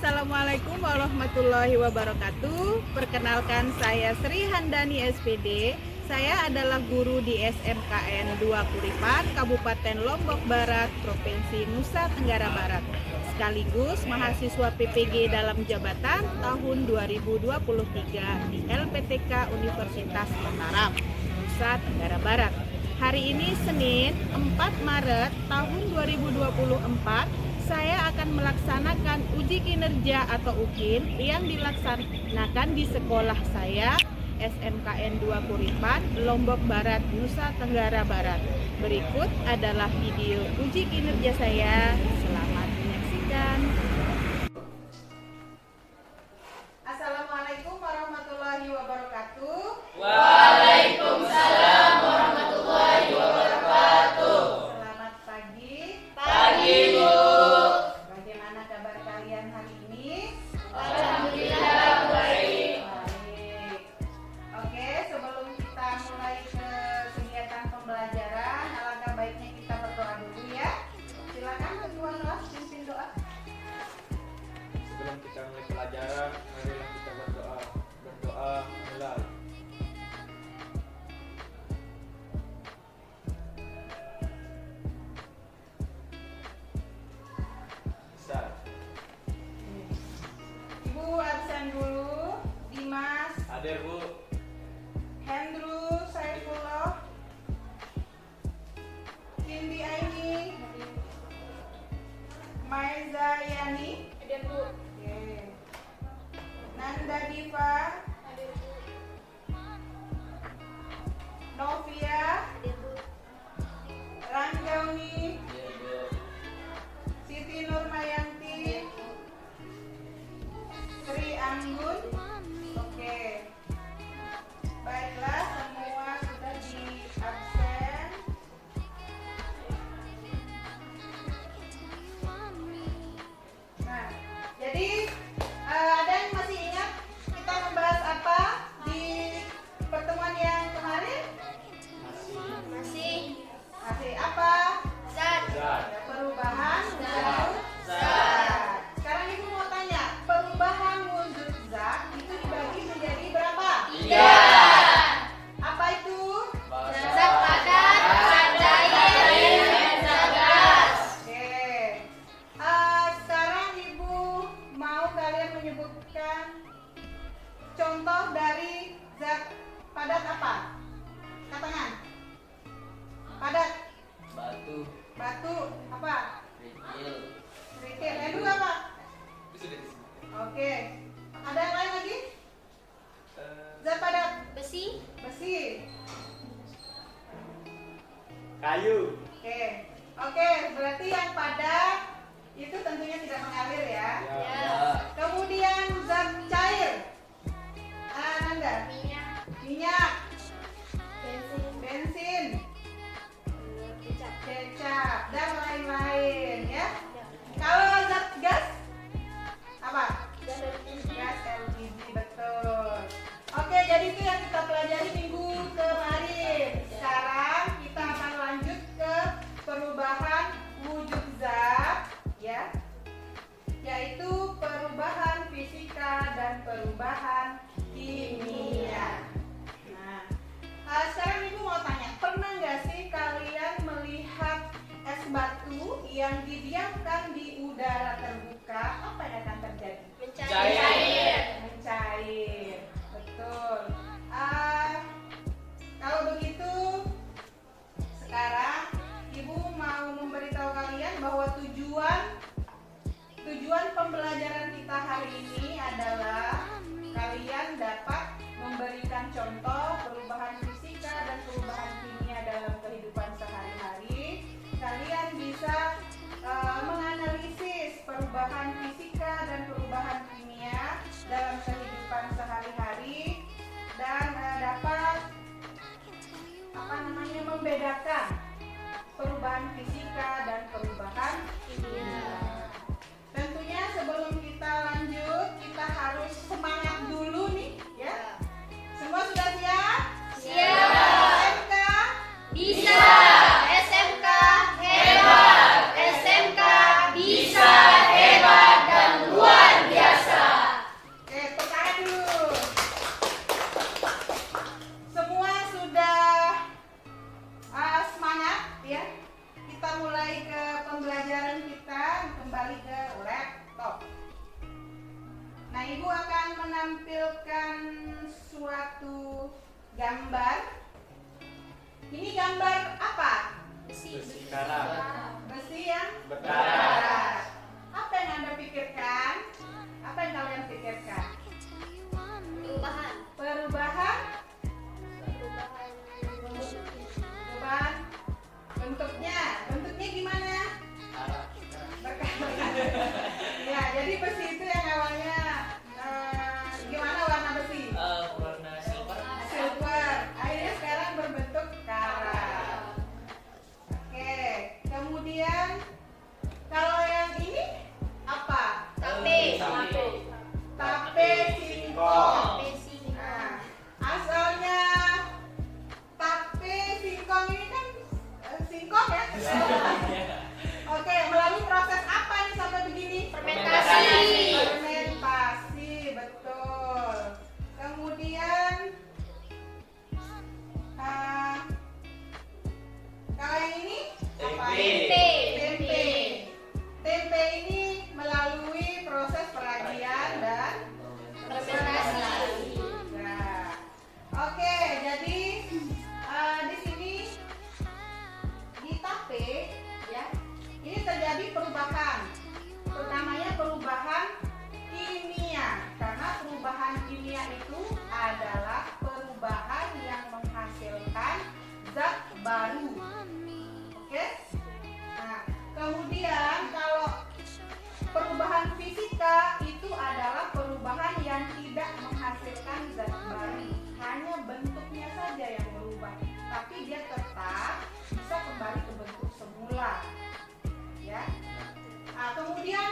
Assalamualaikum warahmatullahi wabarakatuh. Perkenalkan, saya Sri Handani SPD. Saya adalah guru di SMKN 2 Kuripan, Kabupaten Lombok Barat, Provinsi Nusa Tenggara Barat. Sekaligus mahasiswa PPG dalam jabatan tahun 2023 di LPTK Universitas Mataram, Nusa Tenggara Barat. Hari ini Senin 4 Maret tahun 2024, saya akan melaksanakan uji kinerja atau UKIN yang dilaksanakan di sekolah saya SMKN 2 Kuripan, Lombok Barat, Nusa Tenggara Barat. Berikut adalah video uji kinerja saya. Selamat menyaksikan. Assalamualaikum warahmatullahi wabarakatuh. Waalaikumsalam warahmatullahi wabarakatuh. Selamat pagi. Pagi, Bu. Bagaimana kabar kalian hari ini? Alhamdulillah baik. Baik. Oke, sebelum kita mulai ke kegiatan pembelajaran, alangkah baiknya kita berdoa dulu ya. Silakan ketua kelas pimpin doa. Sebelum kita mulai pelajaran, marilah kita berdoa. Berdoa mulai. Bisa. Ibu absen dulu. Dimas, Hadir, Bu. Hendru, Saifullah, Cindy Aini, Maiza Yani, Oke. Nanda Diva, Novia, Ranggauni, Siti Nurmayanti, Sri Anggun. Oke. Baiklah, semua sudah di absen. Nah, jadi ada yang masih ingat kita membahas apa di pertemuan yang kemarin? Masih Masih apa? zat. Zat. Ada perubahan wujud Zat. zat. Sekarang ibu mau tanya, perubahan wujud zat itu dibagi menjadi berapa? Tiga. Apa itu? Zat padat, zat cair, dan zat gas. Oke. Sekarang ibu mau kalian menyebutkan contoh dari zat padat apa? Katakan. Padat. Batu apa? Kerikil. Yang dua apa? Oke. Ada yang lain lagi? Zat padat. Besi. Besi. Kayu. Oke, berarti yang padat itu tentunya tidak mengalir ya. Ya. Kemudian zat cair. Nanda. Minyak, bensin, kecap, dan lain-lain ya. Kalau zat gas apa? Gas LPG, betul. Oke, jadi itu yang kita pelajari minggu kemarin. Sekarang kita akan lanjut ke perubahan wujud zat ya, yaitu perubahan fisika dan perubahan kimia. Nah, sekarang ibu mau tanya, pernah nggak sih kalian melihat es batu yang didiamkan di udara terbuka, apa yang akan terjadi? Cair. Mencair, betul. Kalau begitu, sekarang ibu mau memberitahu kalian bahwa tujuan pembelajaran kita hari ini adalah kalian dapat memberikan contoh perubahan fisika dan perubahan kimia dalam kehidupan sehari-hari. Kalian bisa menganalisis perubahan fisika dan perubahan kimia dalam kehidupan sehari-hari dan dapat membedakan perubahan fisika dan perubahan kimia. Tentunya sebelum kita lanjut, kita harus semangat dulu nih ya. Semua sudah siap? Siap. SMK Bisa. SMK hebat. SMK bisa hebat dan luar biasa. singkong ya. Oke, melalui proses apa nih sampai begini? Fermentasi. Fermentasi, betul. Kemudian kalau yang ini apa? Tempe. Tempe ini melalui proses peragian dan Fermentasi. Nah, oke, jadi di sini di tape ya, ini terjadi perubahan. Namanya perubahan kimia. Karena perubahan kimia itu adalah perubahan yang menghasilkan zat baru. Oke? Nah, kemudian kalau perubahan fisika itu adalah perubahan yang tidak menghasilkan zat baru, hanya bentuknya saja yang berubah, tapi dia tetap bisa kembali ke bentuk semula. Ya. Nah, kemudian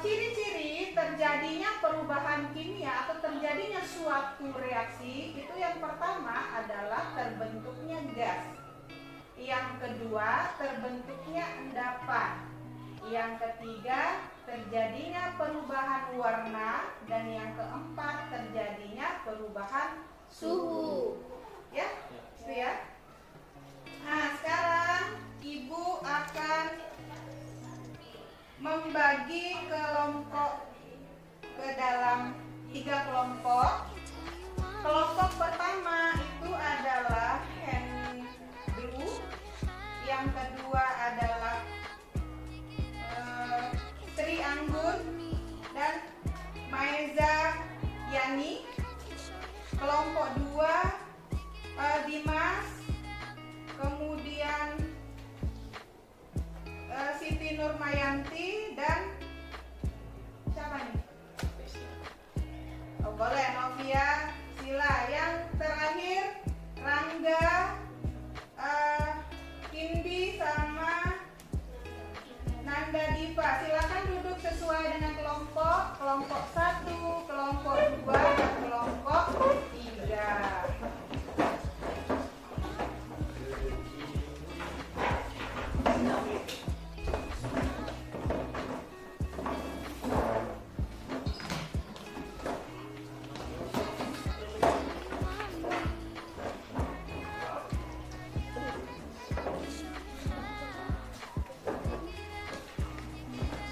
ciri-ciri terjadinya perubahan kimia atau terjadinya suatu reaksi itu yang pertama adalah terbentuknya gas. Yang kedua, terbentuknya endapan. Yang ketiga, terjadinya perubahan warna. Dan yang keempat, terjadinya perubahan suhu. Ya, itu ya. Nah, sekarang Ibu akan membagi kelompok ke dalam 3 kelompok. Kelompok pertama itu adalah hand blue. Yang kedua adalah Tri Anggun dan Maeza Yani. Kelompok 2 Dimas, kemudian Siti Nurmayanti dan siapa nih? Oh, boleh Novia, Sila. Yang terakhir Rangga, Kindi sama Nanda Diva. Silakan duduk sesuai dengan kelompok. Kelompok 1, kelompok 2, dan kelompok 3.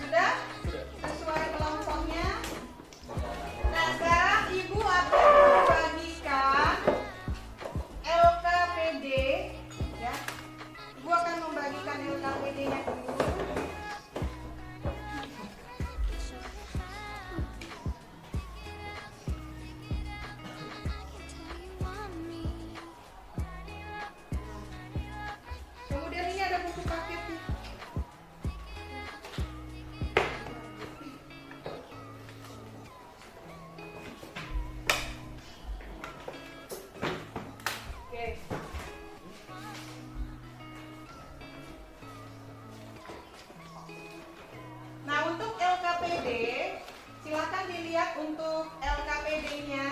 Sudah? Sesuai kelompoknya? Nah, sekarang Ibu akan membagikan LKPD ya. Ibu akan membagikan LKPD-nya dulu. Kemudian ini ada buku paketnya. Oke. Nah, untuk LKPD, silakan dilihat untuk LKPD-nya.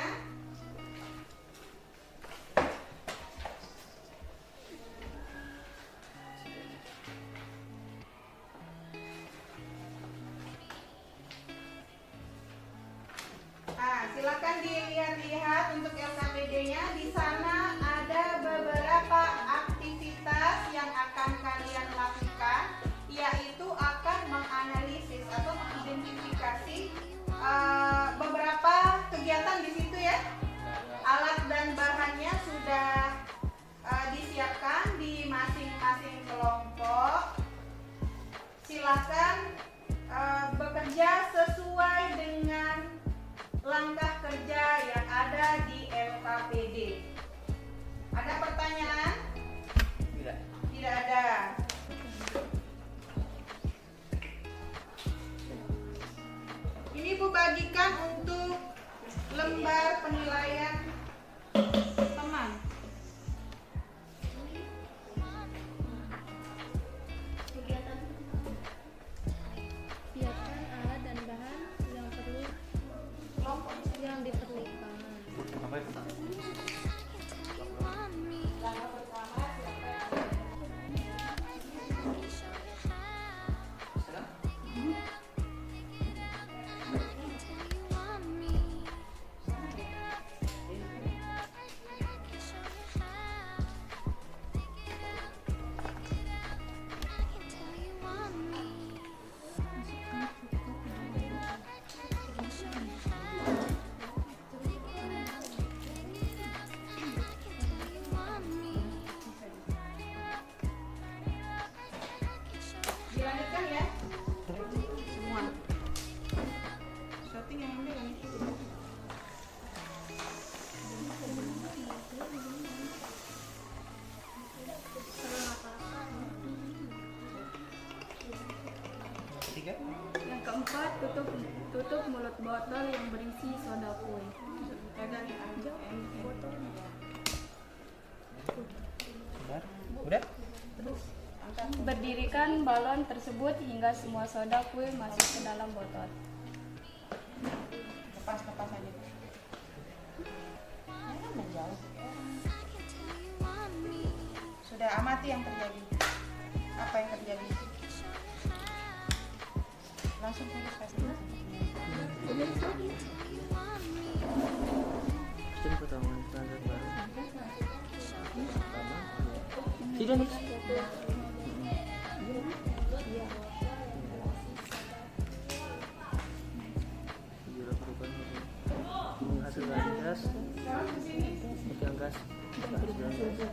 Nah, silakan dilihat-lihat untuk LKPD-nya. Di sana ada beberapa aktivitas yang akan kalian lakukan, yaitu akan menganalisis atau mengidentifikasi beberapa kegiatan di situ ya. Alat dan bahannya sudah disiapkan di masing-masing kelompok. Silakan bekerja sesuai dengan langkah kerja yang ada di LKPD. Ada pertanyaan? Tidak. Tidak ada. Ini Bu bagikan untuk lembar penilaian teman. Siapkan alat dan bahan yang perlu Kelompok yang diperlukan. Apa itu? langkah pertama. ketiga? Yang keempat, tutup mulut botol yang berisi soda kue. Botol. Sebentar. Udah? Berdirikan balon tersebut hingga semua soda kue masuk ke dalam botol. Lepas aja. Menjauh. Sudah amati yang terjadi. Apa yang terjadi? Langsung tulis kasih. Ini pertama standar baru. Tidak nih. Menghasilkan gas, yang gas, menghasilkan.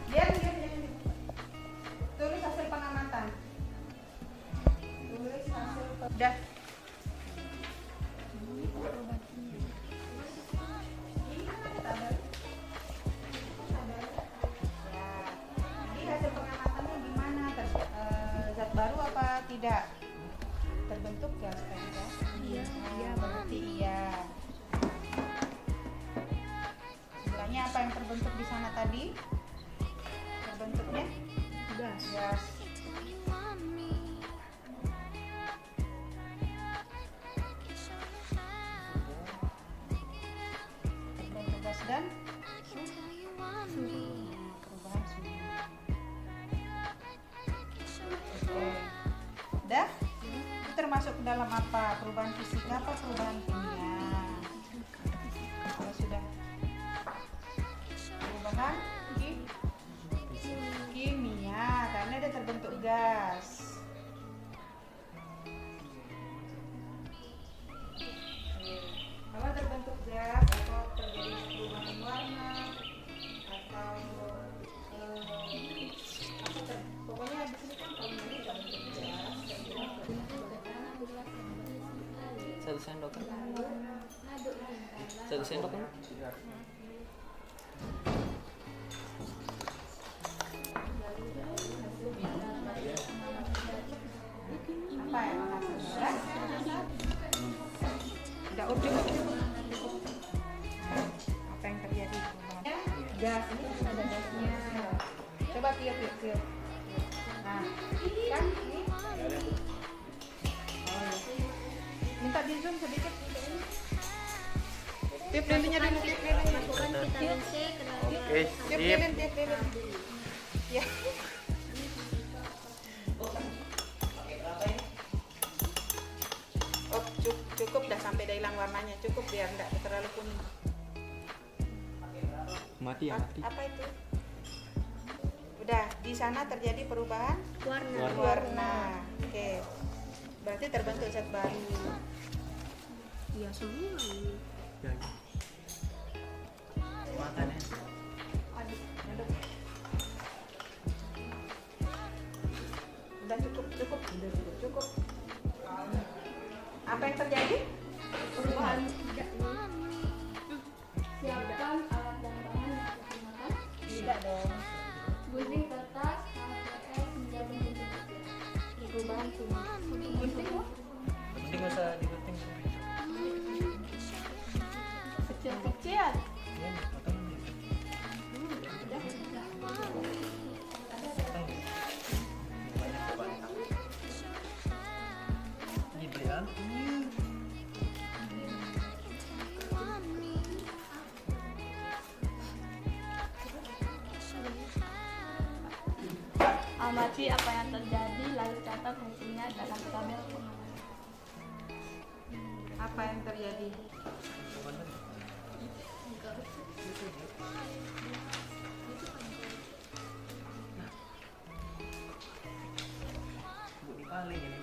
Diam. Tulis hasil pengamatan. Udah. Jadi hasil pengamatannya gimana? Zat baru apa tidak? Terbentuk gas kan ya? Iya, berarti iya. Sebelahnya apa yang terbentuk di sana tadi? Terbentuknya gas. Terbentuk gas dan perubahan suhu. Oke. Udah? Itu termasuk dalam apa? Perubahan fisika apa perubahan kimia? Kalau sudah perubahan kimia karena dia terbentuk gas. Kalau terbentuk gas atau terjadi perubahan warna atau pokoknya di sini kan kalau ini terbentuk gas. Satu sendok kan? Satu sendok kan? Apa yang menghasilkan gas? Tidak udah. Apa yang terjadi? Gas ini ada gasnya. Coba tiup. Nah, kan ini. Minta di zoom sedikit. Tiup lilinnya dulu, tiup lilin. Vitamin C ke dalam. Oke, Tiup lilin. Ya. Oh, cukup dah sampai dah hilang warnanya. Cukup biar enggak terlalu kuning. Mati ya, mati. Apa itu? Udah, di sana terjadi perubahan Warna. warna. Oke. Berarti terbentuk zat baru. Iya semua. Ya. Matanya. Aduk. Udah cukup. Apa yang terjadi? Perubahan siapkan alat dan bahan yang digunakan. Tidak dong. Gunting kertas, HPS menjadi bentuk kecil. Perubahan suhu. Gunting loh. Penting nggak usah digunting. Kecil-kecil. Ya, potong. Banyak kebanyakan. Gitu ya. Amati apa yang terjadi lalu catat hasilnya dalam tabel pengamatan. Apa yang terjadi? Paling ini.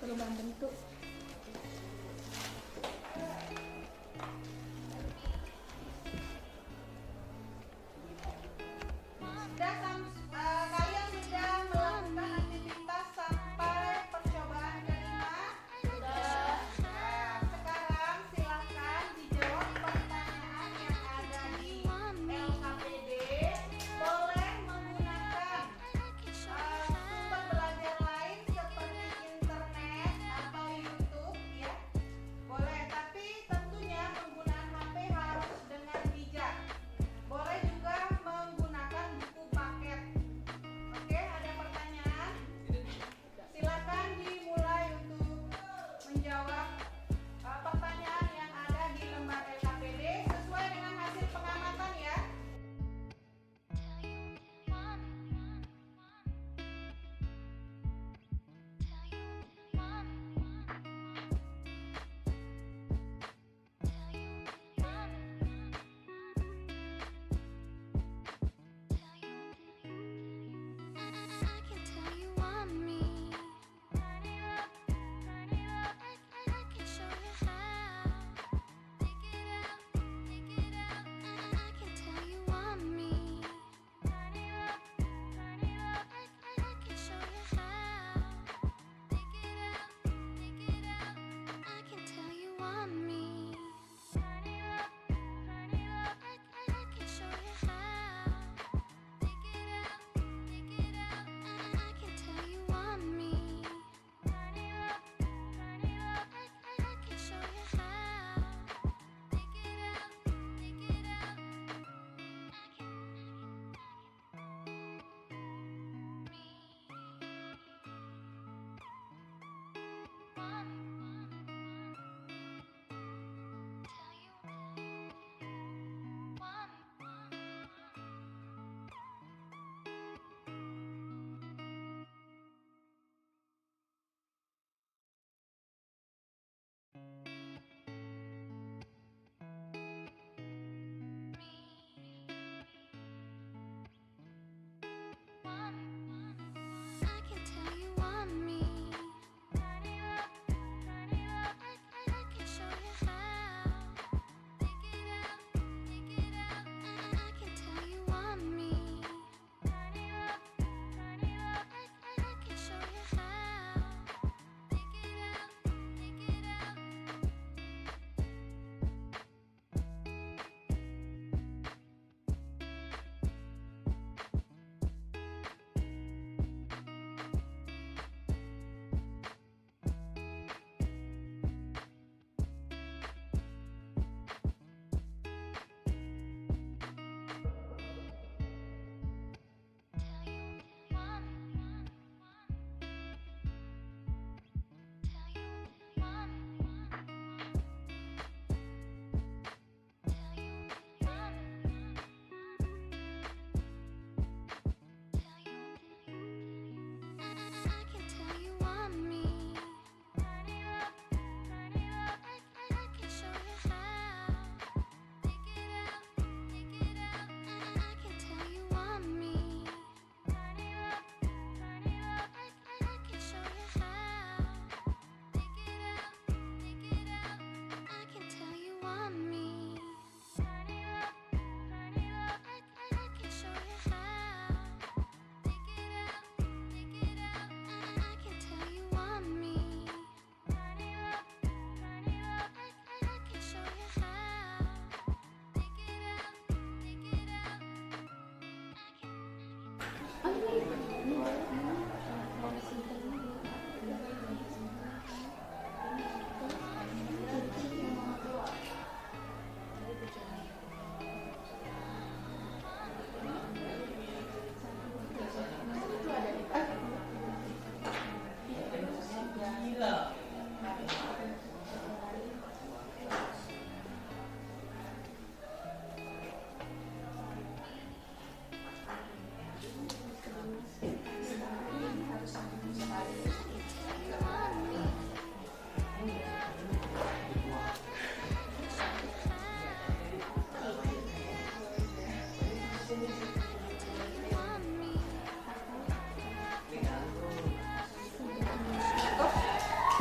Perubahan bentuk. Kalian sudah melakukan aktivitas sampai percobaan kelima.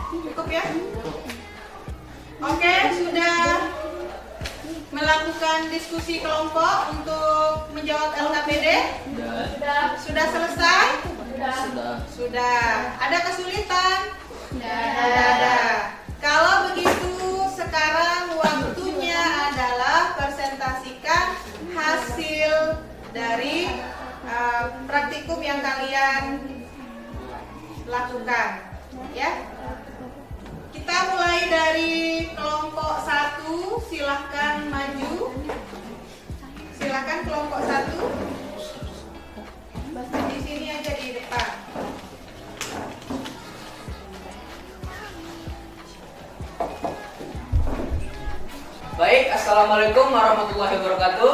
Cukup ya? Oke, sudah melakukan diskusi kelompok untuk menjawab LKPD? Sudah selesai? Sudah. Ada kesulitan? Tidak ada. Kalau begitu, sekarang waktunya adalah presentasikan hasil dari praktikum yang kalian lakukan. Ya. Kita mulai dari kelompok 1, silahkan maju. Silahkan kelompok 1. Di sini aja di depan. Baik, assalamualaikum warahmatullahi wabarakatuh.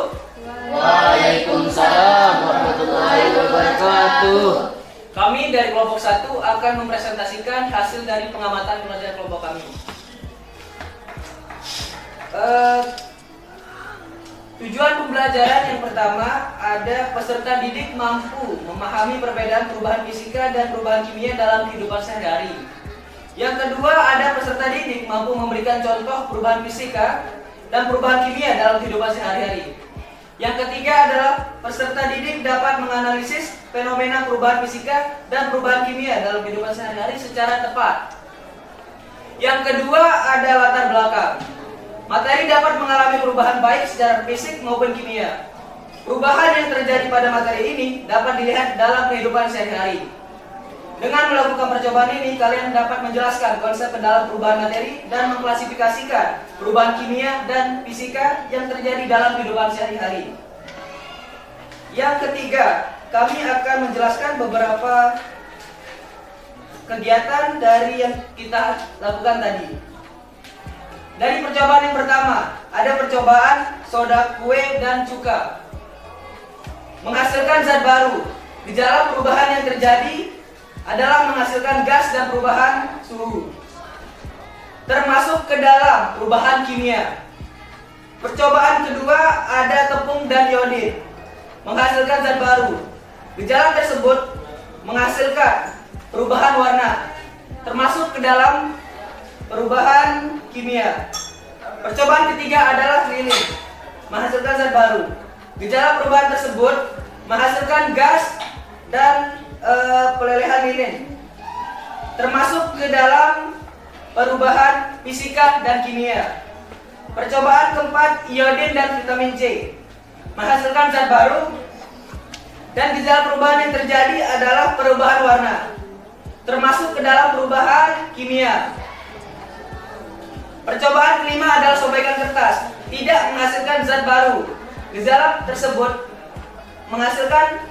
Waalaikumsalam warahmatullahi wabarakatuh. Kami dari kelompok 1 akan mempresentasikan hasil dari pengamatan pelajaran kelompok kami. Tujuan pembelajaran yang pertama ada peserta didik mampu memahami perbedaan perubahan fisika dan perubahan kimia dalam kehidupan sehari-hari. Yang kedua ada peserta didik mampu memberikan contoh perubahan fisika dan perubahan kimia dalam kehidupan sehari-hari. Yang ketiga adalah peserta didik dapat menganalisis fenomena perubahan fisika dan perubahan kimia dalam kehidupan sehari-hari secara tepat. Yang kedua ada latar belakang. Materi dapat mengalami perubahan baik secara fisik maupun kimia. Perubahan yang terjadi pada materi ini dapat dilihat dalam kehidupan sehari-hari. Dengan melakukan percobaan ini, kalian dapat menjelaskan konsep dalam perubahan materi dan mengklasifikasikan perubahan kimia dan fisika yang terjadi dalam kehidupan sehari-hari. Yang ketiga, kami akan menjelaskan beberapa kegiatan dari yang kita lakukan tadi. Dari percobaan yang pertama, ada percobaan soda kue dan cuka. Menghasilkan zat baru. Gejala perubahan yang terjadi adalah menghasilkan gas dan perubahan suhu, termasuk ke dalam perubahan kimia. Percobaan kedua ada tepung dan iodid, menghasilkan zat baru. Gejala tersebut menghasilkan perubahan warna, termasuk ke dalam perubahan kimia. Percobaan ketiga adalah lilin, menghasilkan zat baru. Gejala perubahan tersebut menghasilkan gas dan pelelehan lilin, termasuk ke dalam perubahan fisika dan kimia. Percobaan keempat, iodin dan vitamin C, menghasilkan zat baru. Dan gejala perubahan yang terjadi adalah perubahan warna, termasuk ke dalam perubahan kimia. Percobaan kelima adalah sobekan kertas, tidak menghasilkan zat baru. Gejala tersebut menghasilkan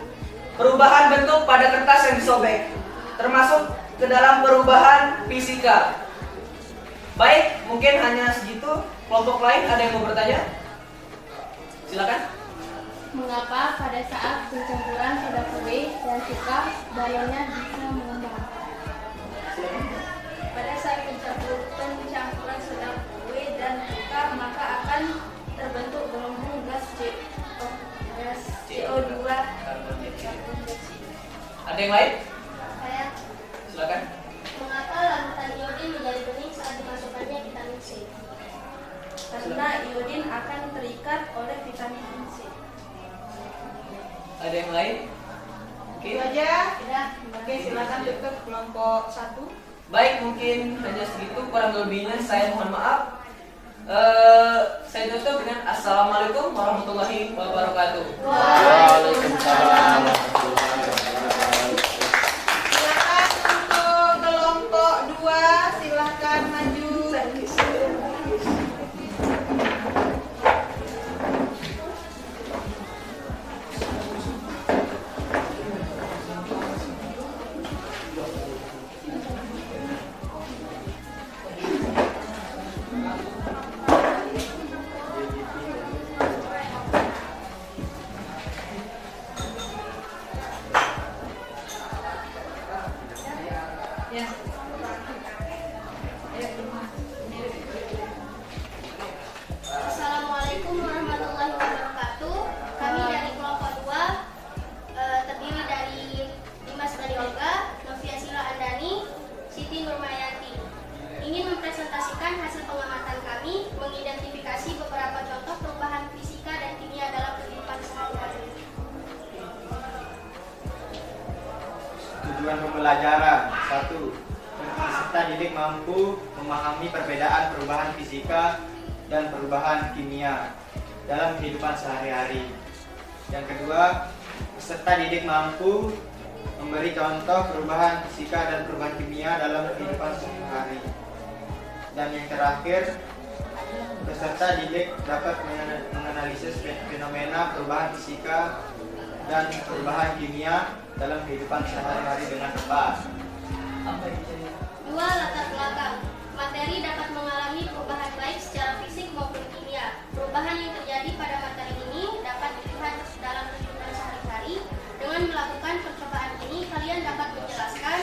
perubahan bentuk pada kertas yang disobek, termasuk ke dalam perubahan fisika. Baik, mungkin hanya segitu. Kelompok lain ada yang mau bertanya? Silakan. Mengapa pada saat pencampuran soda kue dan cuka bayarnya bisa mengembang? Pada saat pencampuran soda kue dan cuka, maka akan terbentuk gelembung gas CO2. Ada yang lain? Saya, Silakan. mengapa larutan iodin menjadi bening saat dimasukkannya vitamin C? Karena iodin akan terikat oleh vitamin C. Ada yang lain? Oke. Itu aja. Sudah. Oke, silakan tutup kelompok 1. Baik, mungkin hanya segitu. Kurang lebihnya saya mohon maaf. Saya tutup dengan Assalamualaikum warahmatullahi wabarakatuh. Waalaikumsalam. Silakan untuk kelompok 2, silakan maju. Ya. Assalamualaikum warahmatullahi wabarakatuh. Kami dari kelompok 2 terdiri dari Dimas Bani Olga, Novia Sila Andani, Siti Nurmayanti. Ingin mempresentasikan hasil pengamatan kami mengidentifikasi beberapa contoh perubahan fisika dan kimia dalam kehidupan sehari-hari. Tujuan pembelajaran 1. Peserta didik mampu memahami perbedaan perubahan fisika dan perubahan kimia dalam kehidupan sehari-hari. Yang kedua, peserta didik mampu memberi contoh perubahan fisika dan perubahan kimia dalam kehidupan sehari-hari. Dan yang terakhir, peserta didik dapat menganalisis fenomena perubahan fisika dan perubahan kimia dalam kehidupan sehari-hari dengan tepat. 2. Latar belakang. Materi dapat mengalami perubahan baik secara fisik maupun kimia. Perubahan yang terjadi pada materi ini dapat dilihat dalam kehidupan sehari-hari. Dengan melakukan percobaan ini, kalian dapat menjelaskan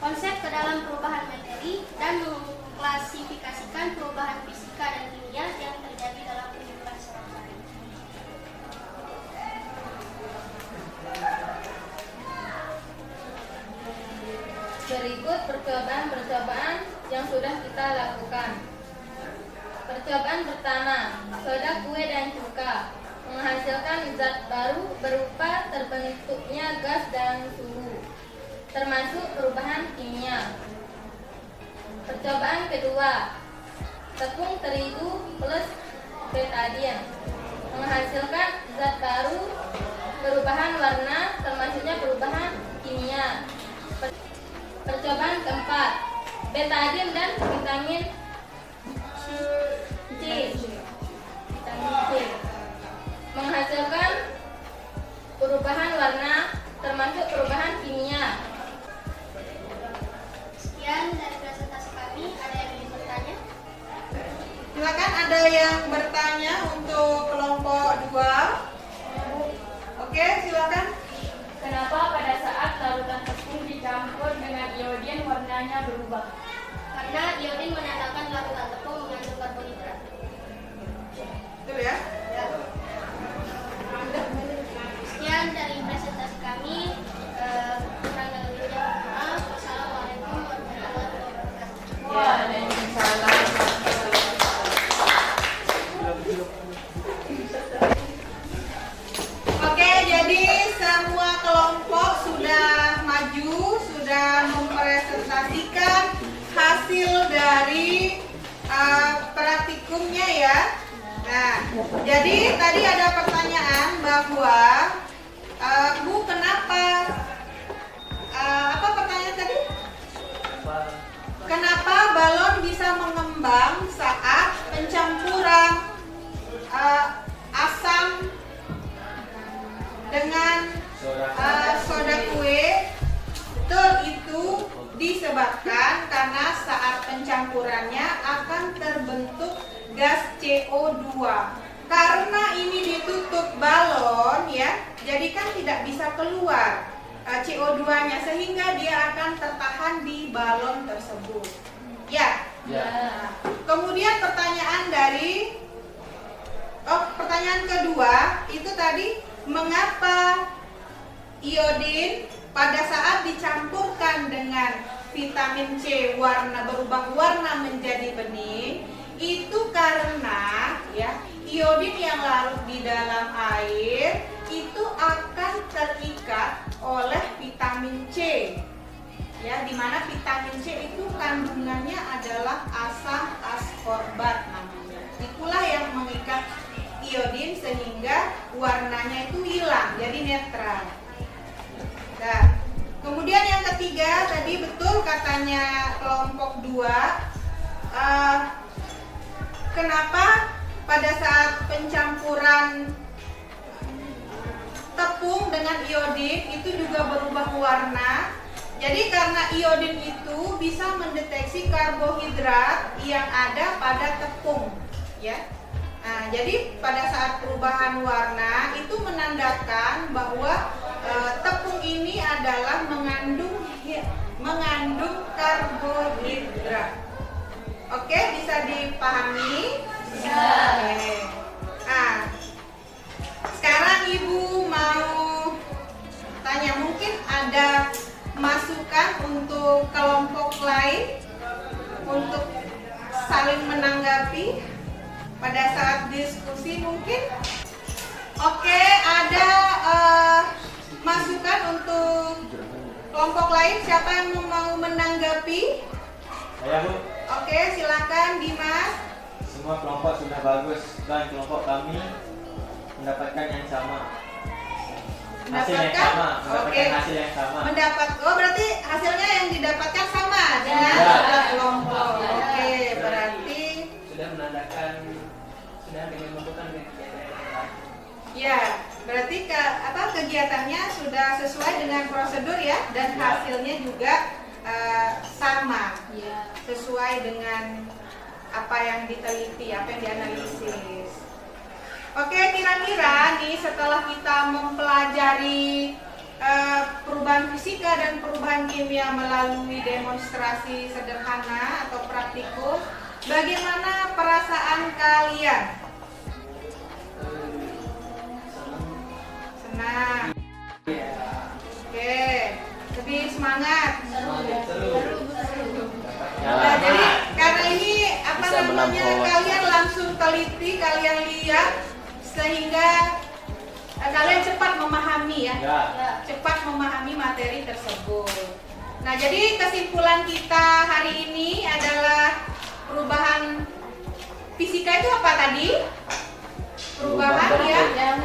konsep ke dalam perubahan materi dan mengklasifikasikan perubahan fisika dan kimia yang terjadi dalam kehidupan sehari-hari. Berikut percobaan-percobaan yang sudah kita lakukan. Percobaan pertama, soda kue dan cuka menghasilkan zat baru berupa terbentuknya gas dan suhu, termasuk perubahan kimia. Percobaan kedua, tepung terigu plus betadine menghasilkan zat baru perubahan warna, termasuknya perubahan kimia. Percobaan keempat, betadine dan vitamin C menghasilkan perubahan warna, termasuk perubahan kimia. Sekian dari presentasi kami. Ada yang ingin bertanya? Silakan, ada yang bertanya untuk kelompok 2. Oke, silakan. Kenapa pada saat larutan tepung dicampur dengan iodin warnanya berubah? Karena iodin menandakan larutan tepung mengandung karbohidrat. Betul ya? Sekian dari presentasi kami. praktikumnya ya. Nah, jadi tadi ada pertanyaan bahwa Bu, kenapa apa pertanyaan tadi? Kenapa balon bisa mengembang saat pencampuran asam dengan soda kue? Betul, itu disebabkan karena saat pencampurannya akan terbentuk gas CO2. Karena ini ditutup balon ya, jadi kan tidak bisa keluar CO2-nya, sehingga dia akan tertahan di balon tersebut. Ya. Nah, kemudian pertanyaan kedua itu tadi, mengapa iodin pada saat dicampurkan dengan vitamin C berubah warna menjadi bening? Itu karena ya, iodin yang larut di dalam air itu akan terikat oleh vitamin C. Ya, di mana vitamin C itu kandungannya adalah asam askorbat namanya. Itulah yang mengikat iodin sehingga warnanya itu hilang, jadi netral. Nah, kemudian yang ketiga tadi betul katanya kelompok 2. Kenapa pada saat pencampuran tepung dengan iodin itu juga berubah warna? Jadi karena iodin itu bisa mendeteksi karbohidrat yang ada pada tepung, ya. Nah, jadi pada saat perubahan warna itu menandakan bahwa tepung ini adalah mengandung karbohidrat. Oke, bisa dipahami? Bisa. Nah, sekarang Ibu mau tanya, mungkin ada masukan untuk kelompok lain untuk saling menanggapi pada saat diskusi mungkin? Oke, ada masukan untuk kelompok lain? Siapa yang mau menanggapi? Saya, Bu. Oke, silakan Dimas. Semua kelompok sudah bagus dan kelompok kami mendapatkan yang sama. Hasil yang sama, mendapatkan hasil yang sama. Berarti hasilnya yang didapatkan sama dengan kelompok. Oke, berarti Sudah menandakan, sudah menentukan kegiatan. ya, berarti kegiatannya sudah sesuai dengan prosedur ya, dan hasilnya juga sama, sesuai dengan apa yang diteliti, apa yang dianalisis. Oke, kira-kira nih setelah kita mempelajari perubahan fisika dan perubahan kimia melalui demonstrasi sederhana atau praktikum, bagaimana perasaan kalian? Senang. Oke, lebih semangat. Nah, jadi karena ini kalian langsung teliti, kalian lihat sehingga kalian cepat memahami ya, cepat memahami materi tersebut. Nah, jadi kesimpulan kita hari ini adalah perubahan fisika itu apa tadi? Perubahan yang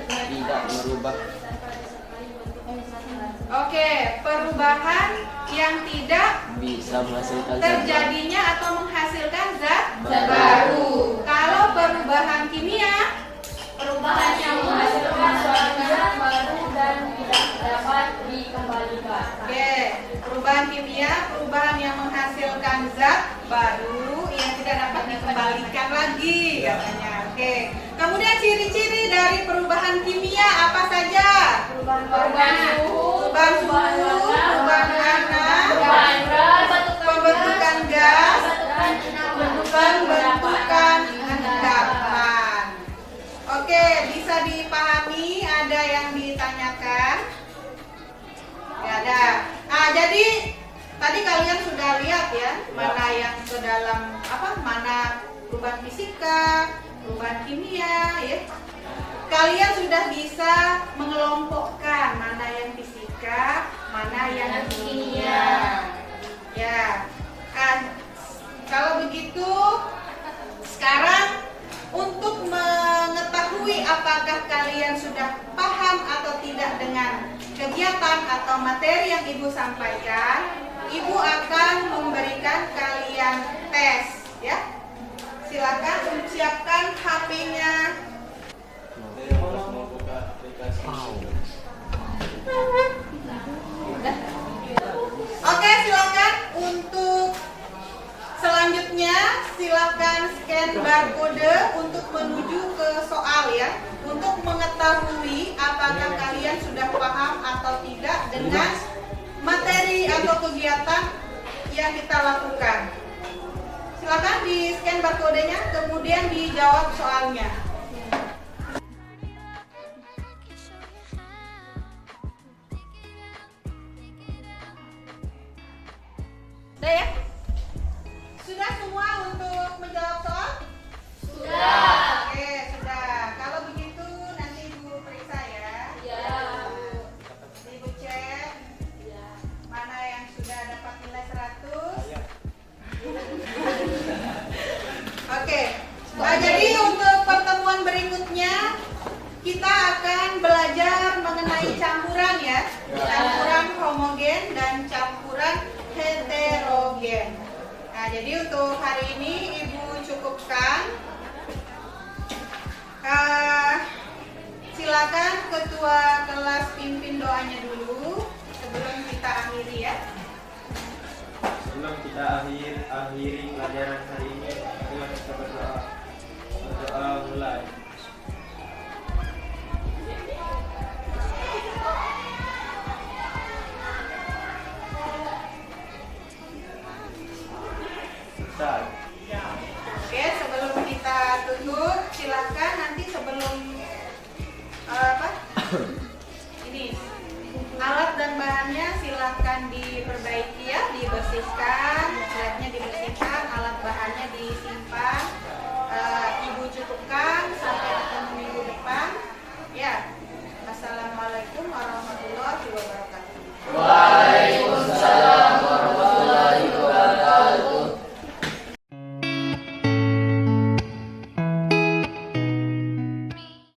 tidak merubah. Oke, perubahan yang tidak Bisa menghasilkan terjadinya atau menghasilkan zat baru. Kalau perubahan kimia, Perubahan yang menghasilkan zat baru dan tidak dapat dikembalikan. oke, perubahan kimia, perubahan yang menghasilkan zat baru yang tidak dapat dikembalikan lagi katanya. Oke. Kemudian ciri-ciri dari perubahan kimia apa saja? Perubahan suhu, Perubahan warna, pembentukan gas, pembentukan endapan. Oke, bisa dipahami? Ada yang ditanyakan? Ya ada. Nah, jadi tadi kalian sudah lihat ya, mana yang ke dalam mana perubahan fisika, perubahan kimia, ya. Kalian sudah bisa mengelompokkan mana yang fisika, mana yang kimia. Ya. Kalau begitu kegiatan atau materi yang Ibu sampaikan, Ibu akan memberikan kalian tes, ya. Silakan siapkan HP-nya. Oke, silakan untuk selanjutnya silakan scan barcode untuk menuju ke soal ya, untuk mengetahui apakah kalian sudah paham atau tidak dengan materi atau kegiatan yang kita lakukan. Silakan di scan barcode-nya, kemudian dijawab soalnya. Sudah ya? Sudah semua untuk menjawab soal? Sudah. Oke, sudah. Kalau begitu nanti Ibu periksa ya. Ya. Ibu cek mana yang sudah dapat nilai 100. Oke. Nah, jadi untuk pertemuan berikutnya kita akan belajar mengenai campuran ya. Campuran homogen dan campuran heterogen. Nah, jadi untuk hari ini Ibu cukupkan. Silakan ketua kelas pimpin doanya dulu sebelum kita akhiri ya. Sebelum kita akhiri pelajaran hari ini, marilah kita berdoa. Berdoa mulai. Start. Oke, sebelum kita tutup, silakan nanti sebelum ini alat dan bahannya silakan diperbaiki ya, dibersihkan, slide-nya dibersihkan, alat bahannya disimpan.